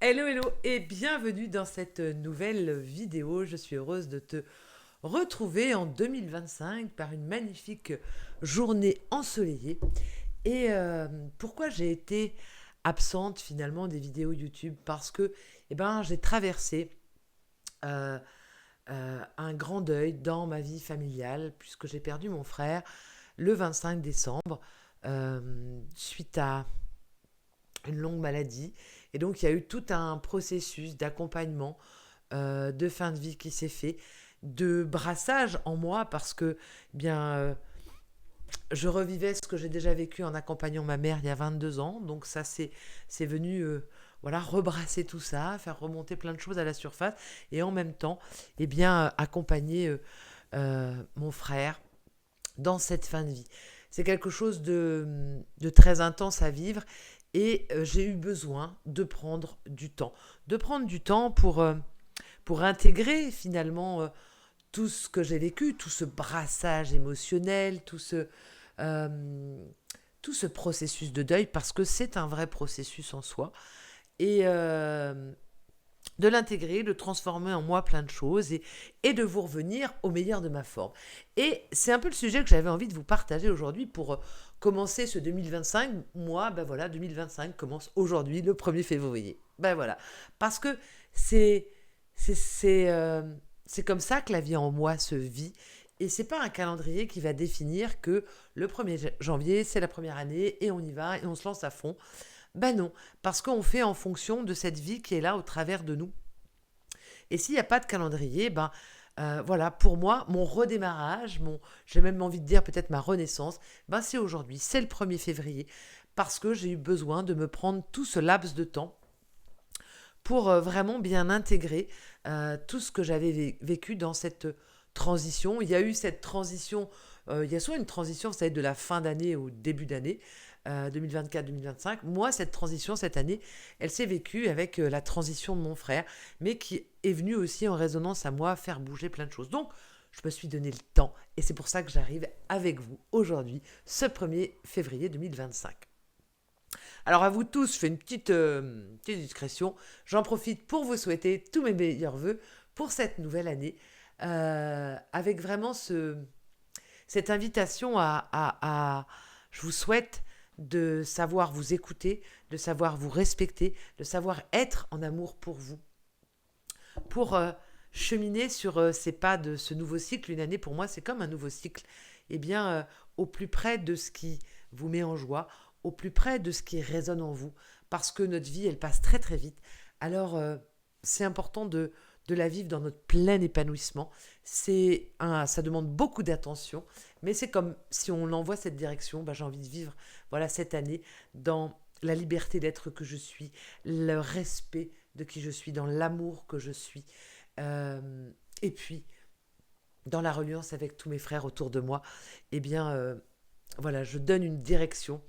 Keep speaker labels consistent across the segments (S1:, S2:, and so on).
S1: Hello, hello et bienvenue dans cette nouvelle vidéo. Je suis heureuse de te retrouver en 2025 par une magnifique journée ensoleillée. Pourquoi j'ai été absente finalement des vidéos YouTube? Parce que j'ai traversé euh, un grand deuil dans ma vie familiale puisque j'ai perdu mon frère le 25 décembre suite à une longue maladie. Et donc, il y a eu tout un processus d'accompagnement, de fin de vie qui s'est fait, de brassage en moi, parce que je revivais ce que j'ai déjà vécu en accompagnant ma mère il y a 22 ans. Donc, ça, c'est venu voilà, rebrasser tout ça, faire remonter plein de choses à la surface. Et en même temps, accompagner mon frère dans cette fin de vie. C'est quelque chose de très intense à vivre et j'ai eu besoin de prendre du temps. De prendre du temps pour intégrer finalement tout ce que j'ai vécu, tout ce brassage émotionnel, euh, tout ce processus de deuil, parce que c'est un vrai processus en soi. Et de l'intégrer, de transformer en moi plein de choses et de vous revenir au meilleur de ma forme. Et c'est un peu le sujet que j'avais envie de vous partager aujourd'hui pour commencer ce 2025. Moi, 2025 commence aujourd'hui, le 1er février. Ben voilà. Parce que c'est, c'est, c'est, euh, c'est comme ça que la vie en moi se vit. Et c'est pas un calendrier qui va définir que le 1er janvier, c'est la première année et on y va et on se lance à fond. Ben non, parce qu'on fait en fonction de cette vie qui est là au travers de nous. Et s'il n'y a pas de calendrier, voilà, pour moi, mon redémarrage, j'ai même envie de dire peut-être ma renaissance, c'est aujourd'hui, c'est le 1er février, parce que j'ai eu besoin de me prendre tout ce laps de temps pour vraiment bien intégrer tout ce que j'avais vécu dans cette transition. Il y a eu cette transition, il y a soit une transition, vous savez, de la fin d'année au début d'année, 2024-2025. Moi, cette transition, cette année, elle s'est vécue avec la transition de mon frère, mais qui est venue aussi en résonance à moi, faire bouger plein de choses. Donc, je me suis donné le temps, et c'est pour ça que j'arrive avec vous aujourd'hui, ce 1er février 2025. Alors à vous tous, je fais une petite discrétion. J'en profite pour vous souhaiter tous mes meilleurs voeux pour cette nouvelle année, avec vraiment cette invitation je vous souhaite de savoir vous écouter, de savoir vous respecter, de savoir être en amour pour vous, pour cheminer sur ces pas de ce nouveau cycle. Une année pour moi, c'est comme un nouveau cycle. Au plus près de ce qui vous met en joie, au plus près de ce qui résonne en vous, parce que notre vie, elle passe très très vite. Alors, c'est important de la vivre dans notre plein épanouissement. Ça demande beaucoup d'attention, mais c'est comme si on envoie cette direction. J'ai envie de vivre, voilà, cette année dans la liberté d'être que je suis, le respect de qui je suis, dans l'amour que je suis, et puis dans la reliance avec tous mes frères autour de moi. Eh bien, voilà, je donne une direction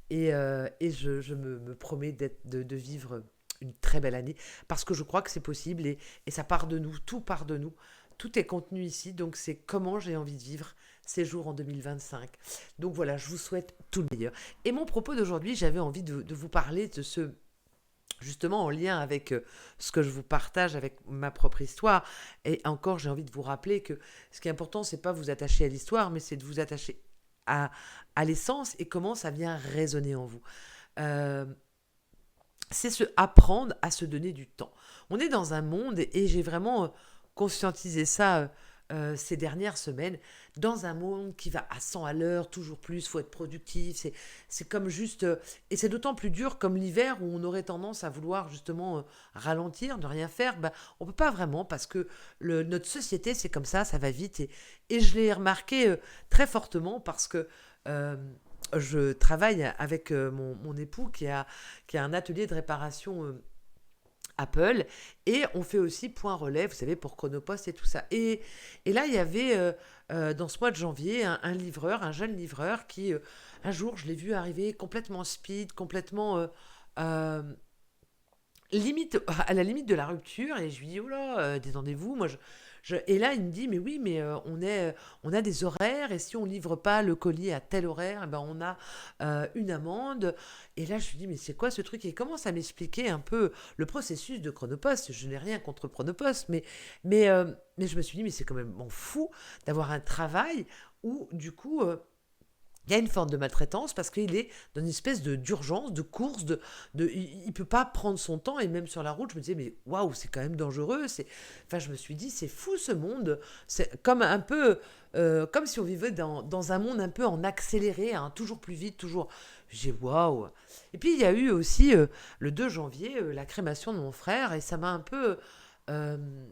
S1: et je me promets de vivre une très belle année parce que je crois que c'est possible et ça part de nous, tout part de nous. Tout est contenu ici, donc c'est comment j'ai envie de vivre ces jours en 2025. Donc voilà, je vous souhaite tout le meilleur. Et mon propos d'aujourd'hui, j'avais envie de vous parler de ce, justement en lien avec ce que je vous partage avec ma propre histoire. Et encore, j'ai envie de vous rappeler que ce qui est important, c'est pas vous attacher à l'histoire, mais c'est de vous attacher à, à l'essence et comment ça vient résonner en vous. Euh, c'est apprendre à se donner du temps. On est dans un monde, et j'ai vraiment conscientisé ça ces dernières semaines, dans un monde qui va à 100 à l'heure, toujours plus, il faut être productif, c'est comme juste... et c'est d'autant plus dur comme l'hiver où on aurait tendance à vouloir justement ralentir, ne rien faire. On ne peut pas vraiment parce que notre société, c'est comme ça va vite. Et je l'ai remarqué très fortement parce que... je travaille avec mon époux qui a un atelier de réparation Apple et on fait aussi point relais, vous savez, pour Chronopost et tout ça. Et là, il y avait dans ce mois de janvier un livreur, un jeune livreur qui, un jour, je l'ai vu arriver complètement speed, complètement euh, limite, à la limite de la rupture, et je lui dis: «Oh là, détendez-vous, moi et là, il me dit: «Mais oui, mais on a des horaires et si on livre pas le colis à tel horaire, et ben, on a, une amende», et là, je lui dis: «Mais c'est quoi ce truc?» Et il commence à m'expliquer un peu le processus de Chronopost. Je n'ai rien contre Chronopost, mais je me suis dit: «Mais c'est quand même fou d'avoir un travail où du coup, il y a une forme de maltraitance parce qu'il est dans une espèce d'urgence, de course, il peut pas prendre son temps, et même sur la route, je me disais, mais waouh, c'est quand même dangereux. Enfin, je me suis dit, c'est fou ce monde. C'est comme un peu, comme si on vivait dans un monde un peu en accéléré, hein, toujours plus vite, toujours. J'ai waouh. Et puis, il y a eu aussi le 2 janvier, la crémation de mon frère, et ça m'a un peu. euh,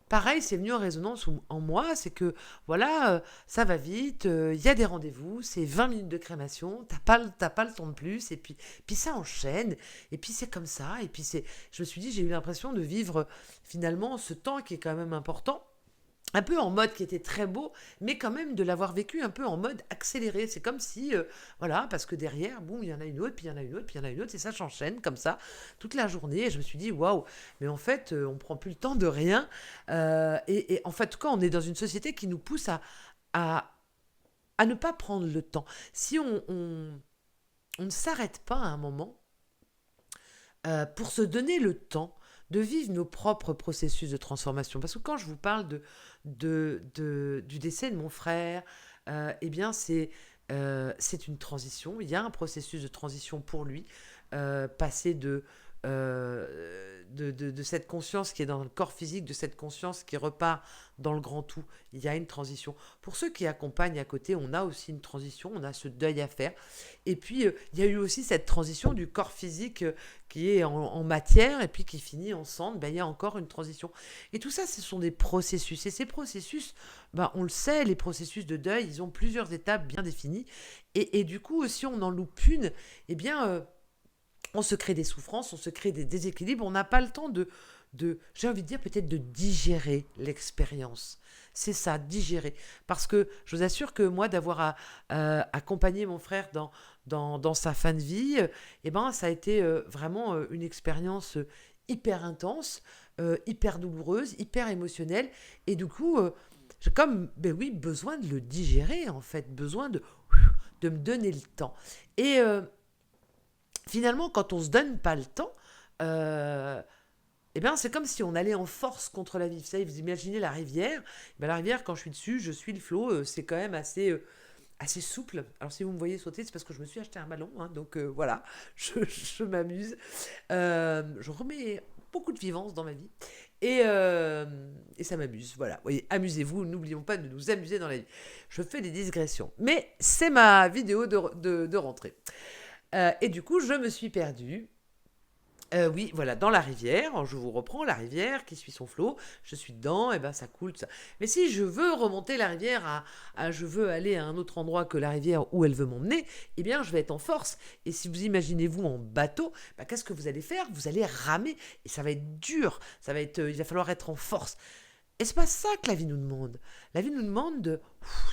S1: Pareil, c'est venu en résonance en moi, c'est que voilà, ça va vite, il y a des rendez-vous, c'est 20 minutes de crémation, t'as pas le temps de plus, et puis ça enchaîne, et puis c'est comme ça, et puis je me suis dit, j'ai eu l'impression de vivre finalement ce temps qui est quand même important, un peu en mode qui était très beau, mais quand même de l'avoir vécu un peu en mode accéléré. C'est comme si, voilà, parce que derrière, boum, il y en a une autre, puis il y en a une autre, puis il y en a une autre, et ça s'enchaîne comme ça toute la journée. Et je me suis dit, waouh, mais en fait, on prend plus le temps de rien. Et en fait, quand on est dans une société qui nous pousse à, à ne pas prendre le temps, si on ne s'arrête pas à un moment, pour se donner le temps de vivre nos propres processus de transformation. Parce que quand je vous parle du décès de mon frère, eh bien c'est une transition. Il y a un processus de transition pour lui, passer de cette conscience qui est dans le corps physique, de cette conscience qui repart dans le grand tout. Il y a une transition. Pour ceux qui accompagnent à côté, on a aussi une transition, on a ce deuil à faire. Et puis, il y a eu aussi cette transition du corps physique qui est en matière et puis qui finit en cendre. Ben, il y a encore une transition. Et tout ça, ce sont des processus. Et ces processus, ben, on le sait, les processus de deuil, ils ont plusieurs étapes bien définies. Et du coup, si on en loupe une, eh bien, on se crée des souffrances, on se crée des déséquilibres, on n'a pas le temps j'ai envie de dire peut-être de digérer l'expérience. C'est ça, digérer. Parce que je vous assure que moi, d'avoir accompagné mon frère dans sa fin de vie, eh ben, ça a été vraiment une expérience hyper intense, hyper douloureuse, hyper émotionnelle. Et du coup, j'ai comme, ben oui, besoin de le digérer, en fait, besoin de me donner le temps. Et finalement, quand on se donne pas le temps, euh, eh bien, c'est comme si on allait en force contre la vie. Vous savez, vous imaginez la rivière. Ben, la rivière, quand je suis dessus, je suis le flot. C'est quand même assez souple. Alors, si vous me voyez sauter, c'est parce que je me suis acheté un ballon. Hein, donc, voilà, je m'amuse. Je remets beaucoup de vivance dans ma vie. Et ça m'amuse. Voilà. Oui, amusez-vous. N'oublions pas de nous amuser dans la vie. Je fais des digressions. Mais c'est ma vidéo de rentrée. Et du coup, je me suis perdue. Oui, voilà, dans la rivière. Je vous reprends la rivière qui suit son flot. Je suis dedans, et ben ça coule, tout ça. Mais si je veux remonter la rivière je veux aller à un autre endroit que la rivière où elle veut m'emmener, eh bien, je vais être en force. Et si vous imaginez-vous en bateau, bah, qu'est-ce que vous allez faire? Vous allez ramer et ça va être dur. Il va falloir être en force. Et c'est pas ça que la vie nous demande. La vie nous demande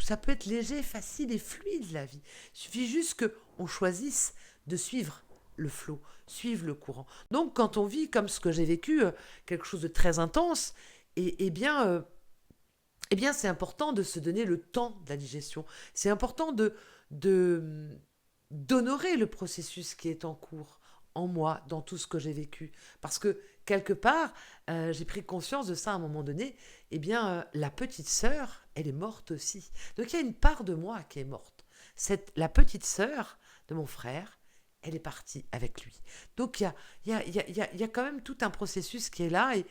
S1: ça peut être léger, facile et fluide la vie. Il suffit juste que on choisisse de suivre le flot, suivre le courant. Donc quand on vit comme ce que j'ai vécu, quelque chose de très intense, et, eh bien c'est important de se donner le temps de la digestion. C'est important de d'honorer le processus qui est en cours en moi, dans tout ce que j'ai vécu. Parce que quelque part, j'ai pris conscience de ça à un moment donné, eh bien, la petite sœur, elle est morte aussi. Donc il y a une part de moi qui est morte. La petite sœur de mon frère, elle est partie avec lui. Donc il y a quand même tout un processus qui est là, et,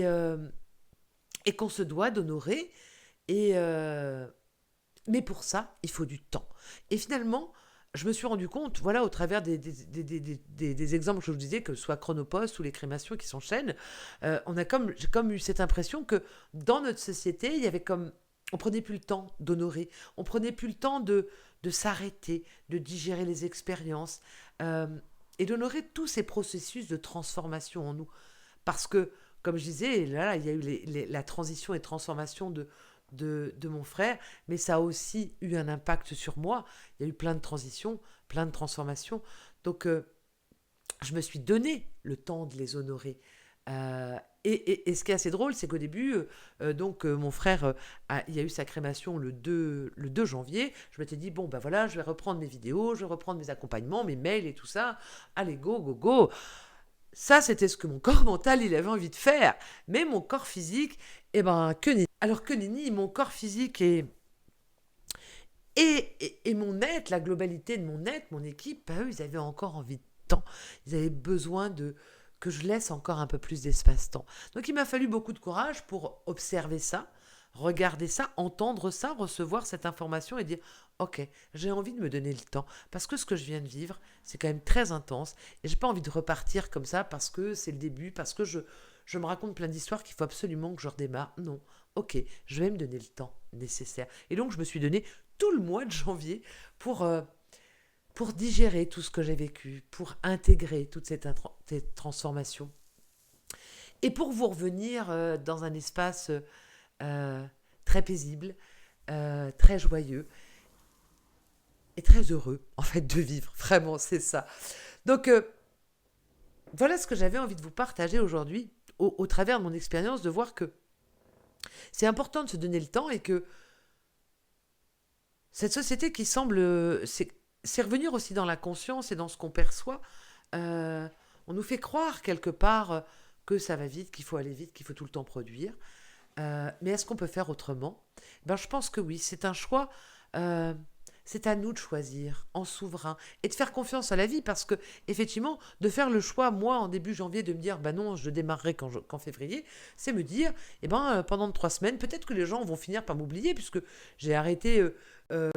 S1: euh, et qu'on se doit d'honorer. Et, mais pour ça, il faut du temps. Et finalement, je me suis rendu compte, voilà, au travers des exemples que je vous disais, que ce soit Chronopost ou les crémations qui s'enchaînent, j'ai comme eu cette impression que dans notre société, il y avait comme, on prenait plus le temps d'honorer, on prenait plus le temps de s'arrêter, de digérer les expériences, euh, et d'honorer tous ces processus de transformation en nous. Parce que, comme je disais, là, il y a eu la transition et transformation de mon frère, mais ça a aussi eu un impact sur moi. Il y a eu plein de transitions, plein de transformations. Donc, je me suis donné le temps de les honorer. Et ce qui est assez drôle, c'est qu'au début, mon frère, il y a eu sa crémation le 2 janvier. Je m'étais dit, bon, ben voilà, je vais reprendre mes vidéos, je vais reprendre mes accompagnements, mes mails et tout ça. Allez, go, go, go. Ça, c'était ce que mon corps mental, il avait envie de faire. Mais mon corps physique, eh ben, que nenni. Alors que nenni, mon corps physique et mon être, la globalité de mon être, mon équipe, bah, eux, ils avaient encore envie de temps. Ils avaient besoin que je laisse encore un peu plus d'espace-temps. Donc il m'a fallu beaucoup de courage pour observer ça, regarder ça, entendre ça, recevoir cette information et dire ok, j'ai envie de me donner le temps parce que ce que je viens de vivre, c'est quand même très intense et j'ai pas envie de repartir comme ça parce que c'est le début, parce que je me raconte plein d'histoires qu'il faut absolument que je redémarre. Non, ok, je vais me donner le temps nécessaire. Et donc je me suis donné tout le mois de janvier pour digérer tout ce que j'ai vécu, pour intégrer toute cette transformation et pour vous revenir dans un espace très paisible, très joyeux et très heureux en fait de vivre. Vraiment, c'est ça. Donc voilà ce que j'avais envie de vous partager aujourd'hui au travers de mon expérience, de voir que c'est important de se donner le temps et que cette société qui semble, c'est revenir aussi dans la conscience et dans ce qu'on perçoit. euh, on nous fait croire quelque part que ça va vite, qu'il faut aller vite, qu'il faut tout le temps produire. Mais est-ce qu'on peut faire autrement? Ben, je pense que oui, c'est un choix. euh, c'est à nous de choisir en souverain et de faire confiance à la vie parce que, effectivement, de faire le choix, moi, en début janvier, de me dire, bah non, je démarrerai qu'en février, c'est me dire, eh ben, pendant 3 semaines, peut-être que les gens vont finir par m'oublier puisque j'ai arrêté. Euh,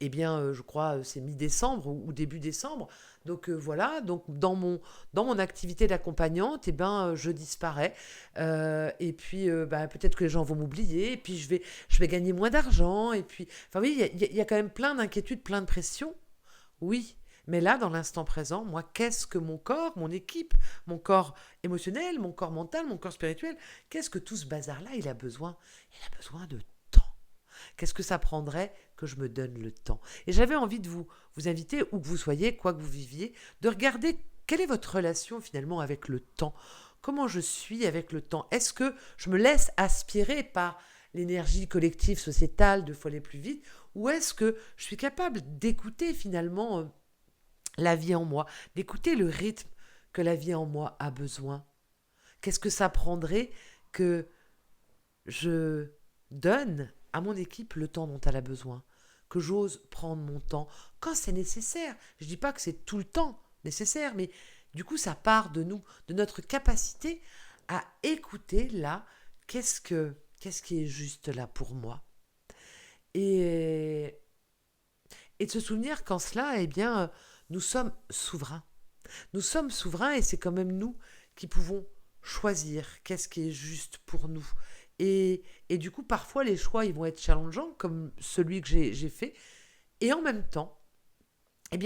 S1: je crois, c'est mi-décembre ou début décembre. Donc voilà, donc dans mon activité d'accompagnante, je disparais. Et puis, peut-être que les gens vont m'oublier. Et puis, je vais gagner moins d'argent. Et puis, enfin oui, il y a quand même plein d'inquiétudes, plein de pression. Oui. Mais là, dans l'instant présent, moi, qu'est-ce que mon corps, mon équipe, mon corps émotionnel, mon corps mental, mon corps spirituel, qu'est-ce que tout ce bazar-là, il a besoin? Il a besoin de temps. Qu'est-ce que ça prendrait que je me donne le temps? Et j'avais envie de vous inviter, où que vous soyez, quoi que vous viviez, de regarder quelle est votre relation finalement avec le temps. Comment je suis avec le temps? Est-ce que je me laisse aspirer par l'énergie collective sociétale de faut aller plus vite? Ou est-ce que je suis capable d'écouter finalement la vie en moi, d'écouter le rythme que la vie en moi a besoin? Qu'est-ce que ça prendrait que je donne à mon équipe le temps dont elle a besoin, que j'ose prendre mon temps quand c'est nécessaire. Je ne dis pas que c'est tout le temps nécessaire, mais du coup, ça part de nous, de notre capacité à écouter là, qu'est-ce qui est juste là pour moi. Et, et de se souvenir qu'en cela, nous sommes souverains. Nous sommes souverains et c'est quand même nous qui pouvons choisir qu'est-ce qui est juste pour nous. Et du coup, parfois, les choix, ils vont être challengeants, comme celui que j'ai fait. Et en même temps,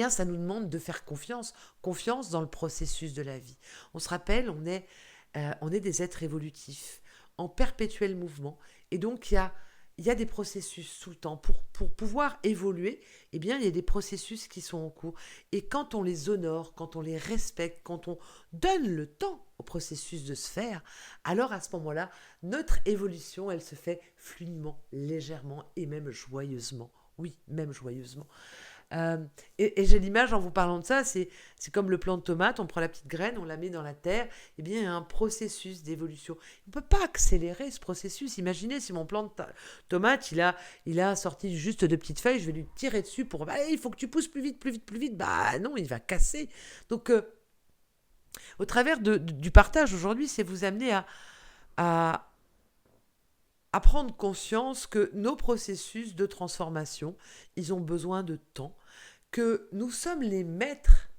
S1: ça nous demande de faire confiance. Confiance dans le processus de la vie. On se rappelle, on est des êtres évolutifs, en perpétuel mouvement. Et donc, il y a des processus tout le temps. Pour pouvoir évoluer, il y a des processus qui sont en cours. Et quand on les honore, quand on les respecte, quand on donne le temps au processus de se faire, alors à ce moment-là, notre évolution, elle se fait fluidement, légèrement et même joyeusement. Oui, même joyeusement. Euh, et j'ai l'image en vous parlant de ça, c'est comme le plant de tomate, on prend la petite graine, on la met dans la terre, il y a un processus d'évolution. On ne peut pas accélérer ce processus. Imaginez si mon plant de tomate, il a sorti juste de petites feuilles, je vais lui tirer dessus pour, il faut que tu pousses plus vite, plus vite, plus vite. Bah non, il va casser. Donc, au travers du partage aujourd'hui, c'est vous amener à, à prendre conscience que nos processus de transformation, ils ont besoin de temps, que nous sommes les maîtres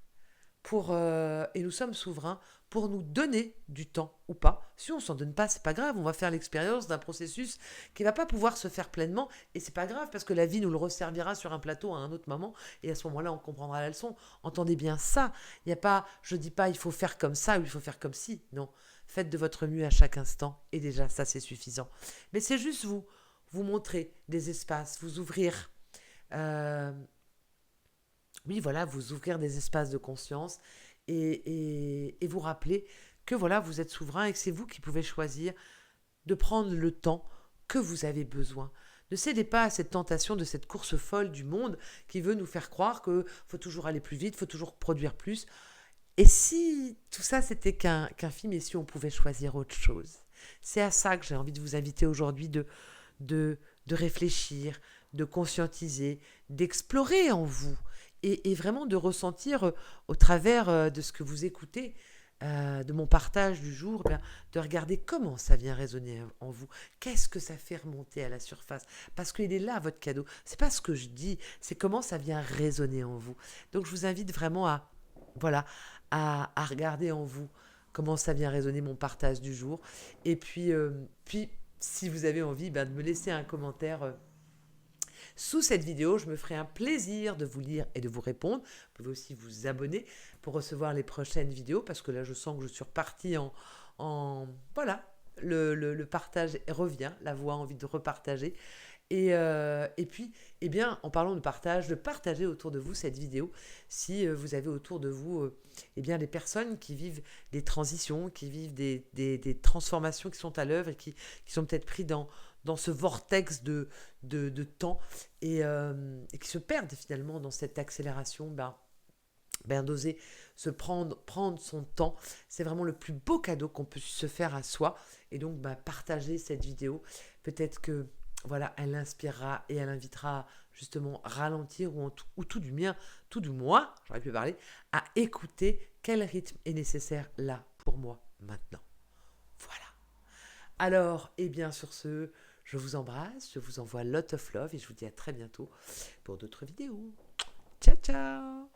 S1: et nous sommes souverains pour nous donner du temps ou pas. Si on s'en donne pas, c'est pas grave, on va faire l'expérience d'un processus qui va pas pouvoir se faire pleinement et c'est pas grave parce que la vie nous le resservira sur un plateau à un autre moment et à ce moment-là on comprendra la leçon. Entendez bien ça. Il y a pas, je dis pas il faut faire comme ça ou il faut faire comme ci. Non, faites de votre mieux à chaque instant et déjà ça c'est suffisant. Mais c'est juste vous montrer des espaces, vous ouvrir. Oui, voilà, vous ouvrir des espaces de conscience et vous rappeler que voilà, vous êtes souverain et que c'est vous qui pouvez choisir de prendre le temps que vous avez besoin. Ne cédez pas à cette tentation de cette course folle du monde qui veut nous faire croire qu'il faut toujours aller plus vite, il faut toujours produire plus. Et si tout ça c'était qu'un film et si on pouvait choisir autre chose? C'est à ça que j'ai envie de vous inviter aujourd'hui de réfléchir, de conscientiser, d'explorer en vous et vraiment de ressentir au travers de ce que vous écoutez, de mon partage du jour, eh bien, de regarder comment ça vient résonner en vous. Qu'est-ce que ça fait remonter à la surface? Parce qu'il est là, votre cadeau. C'est pas ce que je dis, c'est comment ça vient résonner en vous. Donc je vous invite vraiment voilà, à regarder en vous comment ça vient résonner mon partage du jour. Et puis si vous avez envie de me laisser un commentaire sous cette vidéo, je me ferai un plaisir de vous lire et de vous répondre. Vous pouvez aussi vous abonner pour recevoir les prochaines vidéos, parce que là, je sens que je suis repartie voilà, le partage revient, la voix a envie de repartager. Et puis, eh bien, en parlant de partager autour de vous cette vidéo, si vous avez autour de vous eh bien, des personnes qui vivent des transitions, qui vivent des transformations qui sont à l'œuvre et qui sont peut-être pris dans ce vortex de temps et qui se perdent finalement dans cette accélération, d'oser prendre son temps. C'est vraiment le plus beau cadeau qu'on peut se faire à soi. Et donc, partager cette vidéo. Peut-être que voilà, elle inspirera et elle invitera justement à ralentir ou tout du moins, j'aurais pu parler, à écouter quel rythme est nécessaire là pour moi maintenant. Voilà. Alors, eh bien sur ce, je vous embrasse, je vous envoie lot of love et je vous dis à très bientôt pour d'autres vidéos. Ciao, ciao!